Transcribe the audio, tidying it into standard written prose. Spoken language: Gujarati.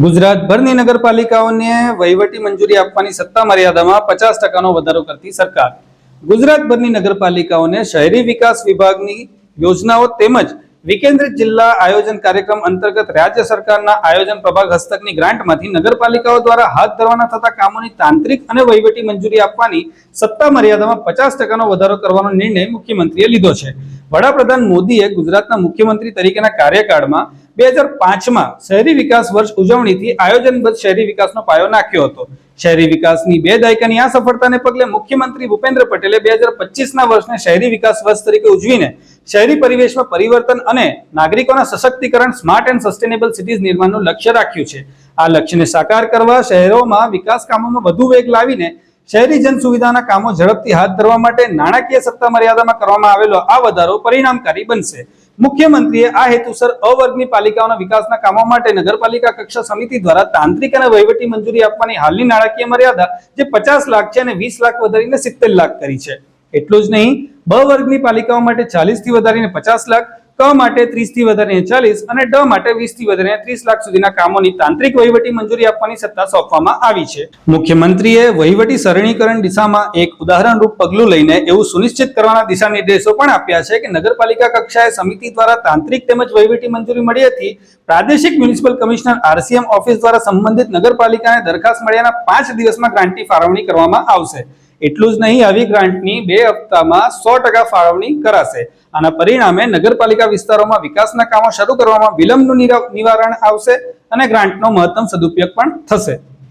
ગુજરાતભરની નગરપાલિકાઓને વહીવટી મંજૂરી આપવાની સત્તા મર્યાદામાં 50% વધારો કરતી સરકાર. ગુજરાતભરની નગરપાલિકાઓને શહેરી વિકાસ વિભાગની યોજનાઓ તેમજ વિકેન્દ્રિત જિલ્લા આયોજન કાર્યક્રમ અંતર્ગત રાજ્ય સરકારના આયોજન પ્રભાગ હસ્તકની ગ્રાન્ટમાંથી નગરપાલિકાઓ દ્વારા હાથ ધરવાના થતા કામોની તાંત્રિક અને વહીવટી મંજૂરી આપવાની સત્તા મર્યાદામાં 50% વધારો કરવાનો નિર્ણય મુખ્યમંત્રીએ લીધો છે. વડાપ્રધાન મોદીએ ગુજરાતના મુખ્યમંત્રી તરીકેના કાર્યકાળમાં 2005માં શહેરી વિકાસ વર્ષ ઉજવણીથી આયોજનબદ્ધ શહેરી વિકાસનો પાયો નાખ્યો હતો. શહેરી વિકાસની 2 દાયકાની આ સફળતાને પગલે મુખ્યમંત્રી ભૂપેન્દ્ર પટેલે 2025ના વર્ષને શહેરી વિકાસ વર્ષ તરીકે ઉજવીને શહેરી પરિવેશમાં પરિવર્તન અને નાગરિકોના સશક્તિકરણ, સ્માર્ટ એન્ડ સસ્ટેનેબલ સિટીઝ નિર્માણનું લક્ષ્ય રાખ્યું છે. આ લક્ષ્યને સાકાર કરવા શહેરોમાં વિકાસ કામોમાં વધુ વેગ લાવીને શહેરી જન સુવિધાના કામો ઝડપથી હાથ ધરવા માટે નાણાકીય સત્તા મર્યાદામાં કરવામાં આવેલો આ વધારો પરિણામકારી બનશે. મુખ્યમંત્રીએ આ હેતુસર અ વર્ગની પાલિકાઓના વિકાસના કામો માટે નગરપાલિકા કક્ષા સમિતિ દ્વારા તાંત્રિક અને વહીવટી મંજૂરી આપવાની હાલની નાણાકીય મર્યાદા જે 50 લાખ છે અને 20 લાખ વધારીને 70 લાખ કરી છે. એટલું જ નહીં, બ વર્ગની પાલિકાઓ માટે 40 થી વધારીને 50 લાખ, ક માટે 30 થી વધારીને 40 અને ડ માટે 20 થી વધારીને 30 લાખ સુધીના કામોની તાંત્રિક વહીવટી મંજૂરી આપવાની સત્તા સોંપવામાં આવી છે. મુખ્યમંત્રીએ વહીવટી સરળીકરણ દિશામાં એક ઉદાહરણરૂપ પગલું લઈને એવું સુનિશ્ચિત કરવાના દિશા નિર્દેશો પણ આપ્યા છે કે નગરપાલિકા કક્ષાએ સમિતિ દ્વારા તાંત્રિક તેમજ વહીવટી મંજૂરી મળ્યાથી પ્રાદેશિક મ્યુનિસિપલ કમિશનર આરસીએમ ઓફિસ દ્વારા સંબંધિત નગરપાલિકાને દરખાસ્ત મળ્યાના 5 દિવસમાં ગ્રાન્ટની ફાળવણી કરવામાં આવશે. એટલું જ નહીં, આવી ગ્રાન્ટની 2 હપ્તામાં 100% ફાળવણી કરાશે. આના પરિણામે નગરપાલિકા વિસ્તારોમાં વિકાસના કામો શરૂ કરવામાં વિલંબનું નિવારણ આવશે અને ગ્રાન્ટનો મહત્તમ સદુપયોગ પણ થશે.